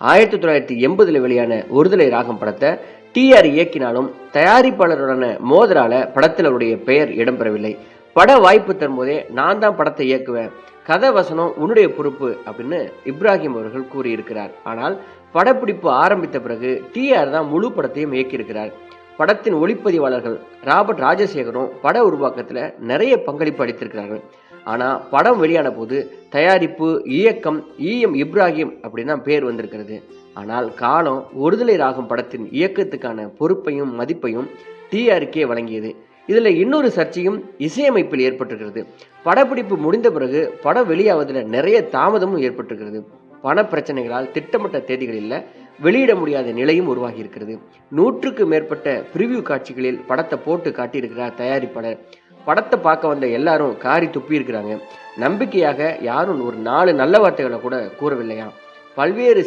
1980 வெளியான ஒருதலை ராகம் படத்தை டிஆர் இயக்கினாலும் தயாரிப்பாளருடன மோதலால படத்தில் அவருடைய பெயர் இடம்பெறவில்லை. பட வாய்ப்பு தரும்போதே நான் தான் படத்தை இயக்குவேன், கதை வசனம் உன்னுடைய பொறுப்பு அப்படின்னு இப்ராஹிம் அவர்கள் கூறியிருக்கிறார். ஆனால் படப்பிடிப்பு ஆரம்பித்த பிறகு டிஆர் தான் முழு படத்தையும் இயக்கியிருக்கிறார். படத்தின் ஒளிப்பதிவாளர்கள் ராபர்ட் ராஜசேகரும் பட உருவாக்கத்தில் நிறைய பங்களிப்பு அளித்திருக்கிறார்கள். ஆனால் படம் வெளியான போது தயாரிப்பு இயக்கம் இப்ராஹிம் அப்படின்னு தான் பேர் வந்திருக்கிறது. ஆனால் காலம் ஒருதலை ராகம் படத்தின் இயக்கத்துக்கான பொறுப்பையும் மதிப்பையும் டிஆருக்கே வழங்கியது. இதில் இன்னொரு சர்ச்சையும் இசையமைப்பில் ஏற்பட்டிருக்கிறது. படப்பிடிப்பு முடிந்த பிறகு படம் வெளியாவதில் நிறைய தாமதமும் ஏற்பட்டிருக்கிறது. பண பிரச்சனைகளால் திட்டமிட்ட தேதிகளில் வெளியிட முடியாத நிலையும் உருவாகி இருக்கிறது. 100க்கு மேற்பட்ட பிரிவியூ காட்சிகளில் படத்தை போட்டு காட்டியிருக்கிறார் தயாரிப்பாளர். படத்தை பார்க்க வந்த எல்லாரும் காரி துப்பி இருக்கிறாங்க. நம்பிக்கையாக யாரும் ஒரு 4 நல்ல வார்த்தைகளை கூட கூறவில்லையா. பல்வேறு